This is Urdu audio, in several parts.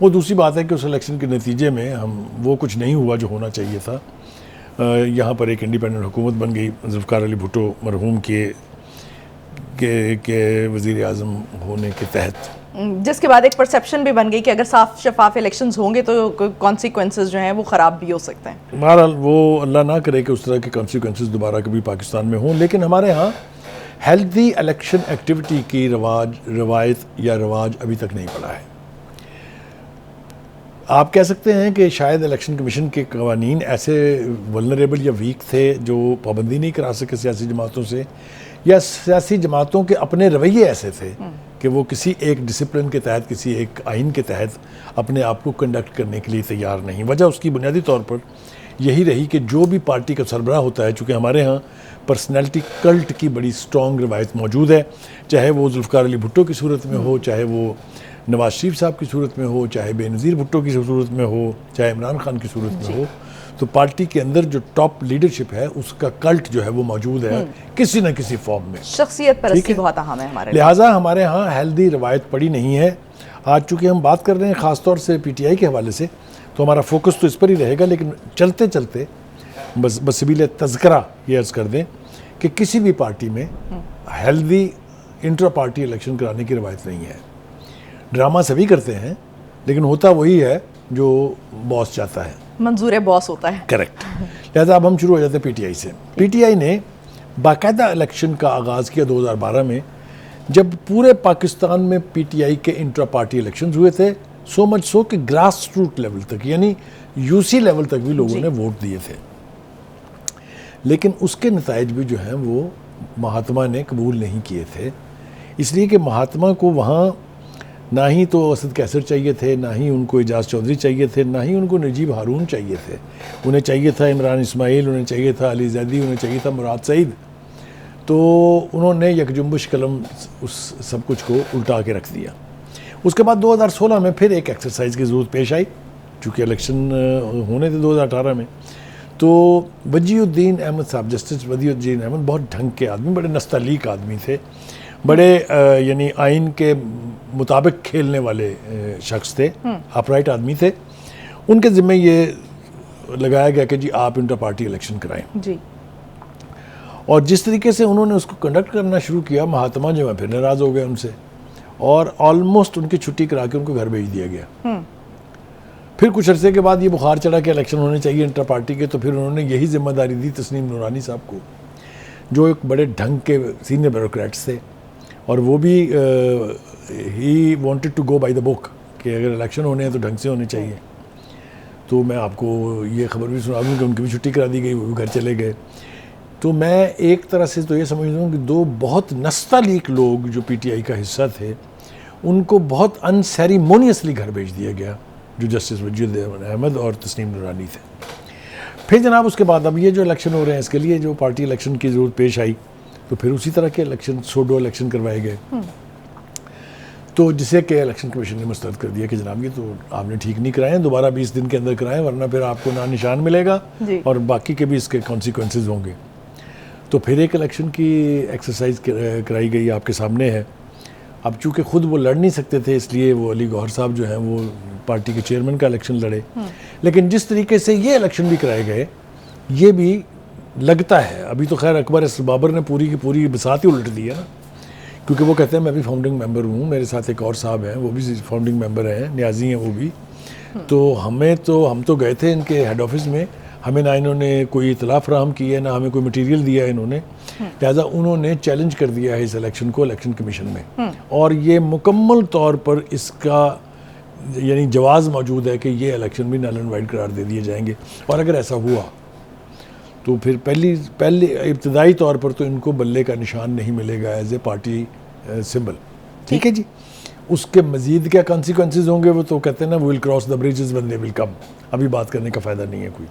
وہ دوسری بات ہے کہ اس الیکشن کے نتیجے میں وہ کچھ نہیں ہوا جو ہونا چاہیے تھا. یہاں پر ایک انڈیپینڈنٹ حکومت بن گئی ذوالفقار علی بھٹو مرحوم کے وزیر اعظم ہونے کے تحت, جس کے بعد ایک پرسیپشن بھی بن گئی کہ اگر صاف شفاف الیکشنز ہوں گے تو کانسیکوینسز جو ہیں وہ خراب بھی ہو سکتے ہیں. بہرحال وہ اللہ نہ کرے کہ اس طرح کے کانسیکوینسز دوبارہ کبھی پاکستان میں ہوں, لیکن ہمارے ہاں ہیلدی الیکشن ایکٹیویٹی کی روایت یا رواج ابھی تک نہیں پڑا ہے. آپ کہہ سکتے ہیں کہ شاید الیکشن کمیشن کے قوانین ایسے ولنریبل یا ویک تھے جو پابندی نہیں کرا سکے سیاسی جماعتوں سے, یا سیاسی جماعتوں کے اپنے رویے ایسے تھے کہ وہ کسی ایک ڈسپلن کے تحت, کسی ایک آئین کے تحت اپنے آپ کو کنڈکٹ کرنے کے لیے تیار نہیں. وجہ اس کی بنیادی طور پر یہی رہی کہ جو بھی پارٹی کا سربراہ ہوتا ہے, چونکہ ہمارے ہاں پرسنالٹی کلٹ کی بڑی سٹرونگ روایت موجود ہے, چاہے وہ ذوالفقار علی بھٹو کی صورت میں ہو, چاہے وہ نواز شریف صاحب کی صورت میں ہو, چاہے بے نظیر بھٹو کی صورت میں ہو, چاہے عمران خان کی صورت میں ہو, تو پارٹی کے اندر جو ٹاپ لیڈرشپ ہے اس کا کلٹ جو ہے وہ موجود ہے کسی نہ کسی فارم میں. شخصیت پرستی بہت اہم ہے ہمارے لیے. لہٰذا ہمارے ہاں ہیلدی روایت پڑی نہیں ہے. آج چونکہ ہم بات کر رہے ہیں خاص طور سے پی ٹی آئی کے حوالے سے, تو ہمارا فوکس تو اس پر ہی رہے گا, لیکن چلتے چلتے بسبیل تذکرہ یہ عرض کر دیں کہ کسی بھی پارٹی میں ہیلدی انٹرا پارٹی الیکشن کرانے کی روایت نہیں ہے. ڈرامہ سبھی کرتے ہیں, لیکن ہوتا وہی ہے جو باس چاہتا ہے, منظور باس ہوتا ہے. کریکٹ. لہٰذا اب ہم شروع ہو جاتے ہیں پی ٹی آئی سے. پی ٹی آئی نے باقاعدہ الیکشن کا آغاز کیا 2012 میں, جب پورے پاکستان میں پی ٹی آئی کے انٹرا پارٹی الیکشنز ہوئے تھے, سو مچ سو کہ گراس روٹ لیول تک, یعنی یو سی لیول تک بھی لوگوں نے ووٹ دیے تھے. لیکن اس کے نتائج بھی جو ہیں وہ مہاتما نے قبول نہیں کیے تھے, اس لیے کہ مہاتما کو وہاں نہ ہی تو اسد کیسر چاہیے تھے, نہ ہی ان کو اعجاز چودھری چاہیے تھے, نہ ہی ان کو نجیب ہارون چاہیے تھے. انہیں چاہیے تھا عمران اسماعیل, انہیں چاہیے تھا علی زیدی, انہیں چاہیے تھا مراد سعید. تو انہوں نے یک جنبش قلم اس سب کچھ کو الٹا کے رکھ دیا. اس کے بعد 2016 میں پھر ایک ایکسرسائز کی ضرورت پیش آئی, چونکہ الیکشن ہونے تھے 2018 میں. تو وجیہ الدین احمد صاحب, جسٹس وجیہ الدین احمد بہت ڈھنگ کے آدمی, بڑے نستعلیق آدمی تھے, بڑے یعنی آئین کے مطابق کھیلنے والے شخص تھے, اپرائٹ آدمی تھے. ان کے ذمہ یہ لگایا گیا کہ جی آپ انٹر پارٹی الیکشن کرائیں. جی. اور جس طریقے سے انہوں نے اس کو کنڈکٹ کرنا شروع کیا, مہاتما جو ہے پھر ناراض ہو گئے ان سے, اور آلموسٹ ان کی چھٹی کرا کے ان کو گھر بھیج دیا گیا. پھر کچھ عرصے کے بعد یہ بخار چڑھا کہ الیکشن ہونے چاہیے انٹر پارٹی کے, تو پھر انہوں نے یہی ذمہ داری دی تسنیم نورانی صاحب کو, جو ایک بڑے ڈھنگ کے سینئر بیوروکریٹس تھے, اور وہ بھی ہی wanted to go by the book کہ اگر الیکشن ہونے ہیں تو ڈھنگ سے ہونے چاہیے. تو میں آپ کو یہ خبر بھی سنا دوں کہ ان کی بھی چھٹی کرا دی گئی, وہ بھی گھر چلے گئے. تو میں ایک طرح سے تو یہ سمجھتا ہوں کہ دو بہت نستعلیق لوگ جو پی ٹی آئی کا حصہ تھے, ان کو بہت انسیریمونیسلی گھر بھیج دیا گیا, جو جسٹس وجیہ الدین احمد اور تسنیم نورانی تھے. پھر جناب اس کے بعد اب یہ جو الیکشن ہو رہے ہیں اس کے لیے جو پارٹی الیکشن کی ضرورت پیش آئی, تو پھر اسی طرح کے الیکشن سوڈو الیکشن کروائے گئے. تو جسے کہ الیکشن کمیشن نے مسترد کر دیا کہ جناب یہ تو آپ نے ٹھیک نہیں کرائے ہیں, دوبارہ 20 دن کے اندر کرائیں, ورنہ پھر آپ کو نہ نشان ملے گا اور باقی کے بھی اس کے کانسیکوینسز ہوں گے. تو پھر ایک الیکشن کی ایکسرسائز کرائی گئی, آپ کے سامنے ہے. اب چونکہ خود وہ لڑ نہیں سکتے تھے, اس لیے وہ علی گوہر صاحب جو ہیں وہ پارٹی کے چیئرمین کا الیکشن لڑے. لیکن جس طریقے سے یہ الیکشن بھی کرائے گئے, یہ بھی لگتا ہے, ابھی تو خیر اکبر اسد بابر نے پوری کی پوری بساط ہی الٹ دی ہے نا, کیونکہ وہ کہتے ہیں میں بھی فاؤنڈنگ ممبر ہوں, میرے ساتھ ایک اور صاحب ہیں وہ بھی فاؤنڈنگ ممبر ہیں, نیازی ہیں وہ بھی. تو ہم تو گئے تھے ان کے ہیڈ آفس میں, ہمیں نہ انہوں نے کوئی اطلاع فراہم کی ہے, نہ ہمیں کوئی مٹیریل دیا ہے انہوں نے. لہٰذا انہوں نے چیلنج کر دیا ہے اس الیکشن کو الیکشن کمیشن میں, اور یہ مکمل طور پر اس کا یعنی جواز موجود ہے کہ یہ الیکشن بھی نل اینڈ وائڈ قرار دے دیے جائیں گے. اور اگر ایسا ہوا تو پھر پہلی ابتدائی طور پر تو ان کو بلے کا نشان نہیں ملے گا ایز اے پارٹی سمبل. ٹھیک ہے جی. اس کے مزید کیا کانسیکوینسز ہوں گے وہ تو کہتے ہیں نا, well cross the bridges when they will come. ابھی بات کرنے کا فائدہ نہیں ہے کوئی.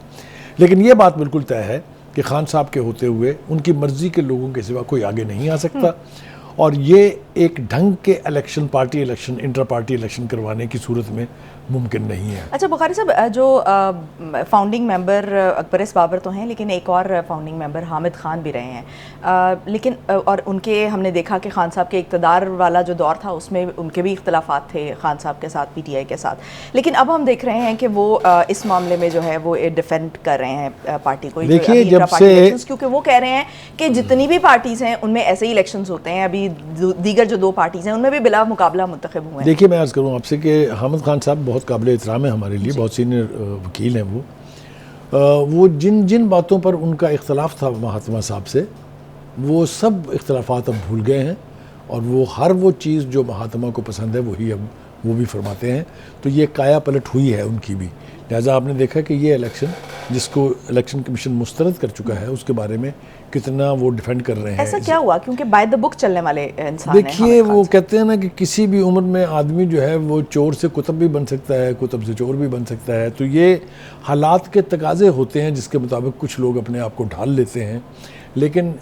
لیکن یہ بات بالکل طے ہے کہ خان صاحب کے ہوتے ہوئے ان کی مرضی کے لوگوں کے سوا کوئی آگے نہیں آ سکتا, اور یہ ایک ڈھنگ کے election, party election, inter party election کروانے کی صورت میں ممکن نہیں ہے۔ اچھا بخاری صاحب، جو فاؤنڈنگ ممبر اکبر ایس بابر تو ہیں، لیکن ایک اور فاؤنڈنگ ممبر حامد خان بھی رہے ہیں، لیکن اور ان کے ہم نے دیکھا کہ خان صاحب کے اقتدار والا جو دور تھا اس میں ان کے بھی اختلافات تھے خان صاحب کے ساتھ، پی ٹی آئی کے ساتھ، لیکن اب ہم دیکھ رہے ہیں کہ وہ اس معاملے میں جو ہے وہ ڈیفینڈ کر رہے ہیں پارٹی کو، دیکھیے جب سے، کیونکہ وہ کہہ رہے ہیں کہ جتنی بھی پارٹیز ہیں ان میں ایسے ہی الیکشنز ہوتے ہیں، ابھی دیگر جو 2 پارٹیز ہیں ان میں بھی بلا مقابلہ منتخب ہوئے ہیں۔ دیکھیے میں عرض کروں آپ سے کہ حامد خان صاحب بہت قابل احترام ہے ہمارے لیے، بہت سینئر وکیل ہیں وہ جن باتوں پر ان کا اختلاف تھا مہاتما صاحب سے، وہ سب اختلافات اب بھول گئے ہیں، اور وہ ہر وہ چیز جو مہاتما کو پسند ہے وہی اب وہ بھی فرماتے ہیں، تو یہ کایا پلٹ ہوئی ہے ان کی بھی۔ لہٰذا آپ نے دیکھا کہ یہ الیکشن جس کو الیکشن کمیشن مسترد کر چکا ہے اس کے بارے میں کتنا وہ ڈیفینڈ کر رہے ہیں۔ ایسا کیا ہوا؟ کیونکہ بائی دا بک چلنے والے انسان ہیں۔ دیکھیے وہ کہتے ہیں نا کہ کسی بھی عمر میں آدمی جو ہے وہ چور سے کتب بھی بن سکتا ہے، کتب سے چور بھی بن سکتا ہے، تو یہ حالات کے تقاضے ہوتے ہیں جس کے مطابق کچھ لوگ اپنے آپ کو ڈھال لیتے ہیں، لیکن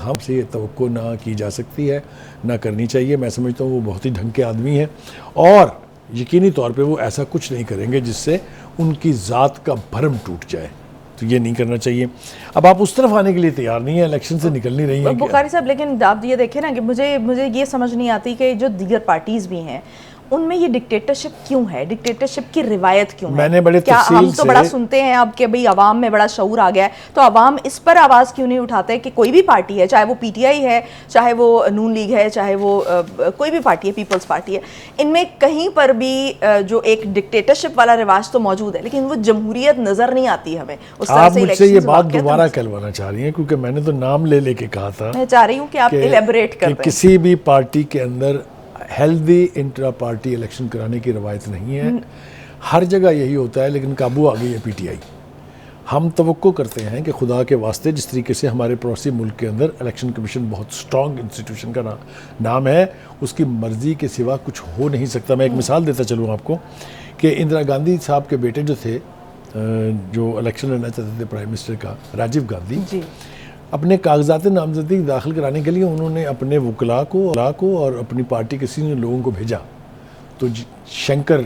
ہم سے یہ توقع نہ کی جا سکتی ہے، نہ کرنی چاہیے۔ میں سمجھتا ہوں وہ بہت ہی ڈھنگ کے آدمی ہیں، اور یقینی طور پہ وہ ایسا کچھ نہیں کریں گے جس سے ان کی ذات کا بھرم ٹوٹ جائے، تو یہ نہیں کرنا چاہیے۔ اب آپ اس طرف آنے کے لیے تیار نہیں ہیں، الیکشن سے نکل نہیں رہی ہیں بخاری صاحب، لیکن آپ یہ دیکھیں نا کہ مجھے یہ سمجھ نہیں آتی کہ جو دیگر پارٹیز بھی ہیں ان میں یہ ڈکٹیٹرشپ کیوں ہے، ڈکٹیٹرشپ کی روایت کیوں ہے؟ میں نے بڑے کیا تفصیل ہم تو سے بڑا سنتے ہیں اب کہ بھئی عوام میں بڑا شعور آ گیا ہے، تو عوام اس پر آواز کیوں نہیں اٹھاتے کہ کوئی بھی پارٹی ہے، چاہے وہ پی ٹی آئی ہے، چاہے وہ نون لیگ ہے، چاہے وہ کوئی بھی پارٹی ہے، پیپلز پارٹی ہے، ان میں کہیں پر بھی جو ایک ڈکٹیٹرشپ والا رواج تو موجود ہے، لیکن وہ جمہوریت نظر نہیں آتی ہمیں اس طرح سے۔ آپ مجھ سے یہ بات دوبارہ کہلوانا چاہ رہی ہیں، کیونکہ میں نے تو نام لے کے کہا تھا، میں چاہ رہی ہوں کہ آپ ایلیبریٹ کر دیں۔ کسی بھی پارٹی کے اندر ہیلدی انٹرا پارٹی الیکشن کرانے کی روایت نہیں ہے، ہر جگہ یہی ہوتا ہے، لیکن قابو آ گئی ہے پی ٹی آئی۔ ہم توقع کرتے ہیں کہ خدا کے واسطے جس طریقے سے ہمارے پڑوسی ملک کے اندر الیکشن کمیشن بہت سٹرونگ انسٹیٹیوشن کا نام ہے، اس کی مرضی کے سوا کچھ ہو نہیں سکتا۔ میں ایک مثال دیتا چلوں آپ کو کہ اندرا گاندھی صاحب کے بیٹے جو تھے، جو الیکشن لڑنا چاہتے تھے پرائم منسٹر کا، راجیو گاندھی، اپنے کاغذات نامزدگی داخل کرانے کے لیے انہوں نے اپنے وکلاء کو اور اپنی پارٹی کے سینئر لوگوں کو بھیجا، تو شنکر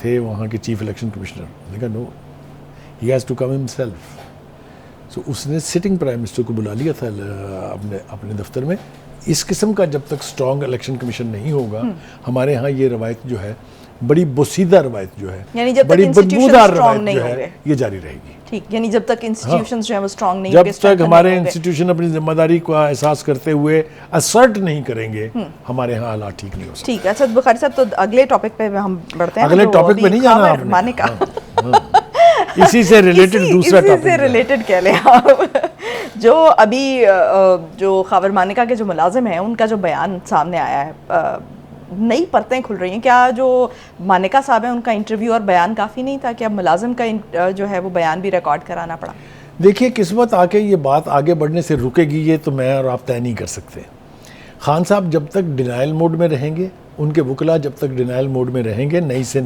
تھے وہاں کے چیف الیکشن کمشنر، نے کہا no, he has to come himself. So اس نے سٹنگ پرائم منسٹر کو بلا لیا تھا اپنے دفتر میں۔ اس قسم کا جب تک سٹرونگ الیکشن کمیشن نہیں ہوگا، ہمارے ہاں یہ روایت جو ہے، بڑی بوسیدہ روایت جو ہے، یعنی جب تک بڑی بدبودار اسٹرانگ روایت نہیں جو ہے، ہوگے، یہ جاری رہے گی۔ ٹھیک، یعنی جب تک انسٹیٹیوشنز جو ہیں وہ اسٹرانگ نہیں جب ہوگے، تک ہمارے انسٹیٹیوشن اپنی ذمہ داری کو احساس کرتے ہوئے اسرٹ نہیں کریں گے، ہمارے ہاں حالات ٹھیک نہیں ہو سکتے۔ ٹھیک ہے۔ اچھا بخاری صاحب، تو اگلے ٹاپک پہ ہم بڑھتے ہیں۔ اگلے ٹاپک پہ نہیں جانا آپ نے، اسی سے ریلیٹڈ دوسرا ٹاپک، اسی سے ریلیٹڈ کہہ لیں آپ۔ جو ابھی جو خاور مانیکا کے جو ملازم ہیں ان کا جو بیان سامنے آیا ہے، نئی پرتیں کھل رہی ہیں، کیا جو مانیکا صاحب ہیں ان کا انٹرویو اور بیان کافی نہیں تھا کہ اب ملازم کا جو ہے وہ بیان بھی ریکارڈ کرانا پڑا؟ دیکھیے قسمت آ کے یہ بات آگے بڑھنے سے رکے گی یہ تو میں اور آپ طے نہیں کر سکتے۔ خان صاحب جب تک ڈینائل موڈ میں رہیں گے، ان کے وکلاء جب تک ڈینائل موڈ میں رہیں گے، نئی سے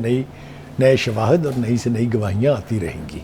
نئے شواہد اور نئی سے نئی گواہیاں آتی رہیں گی۔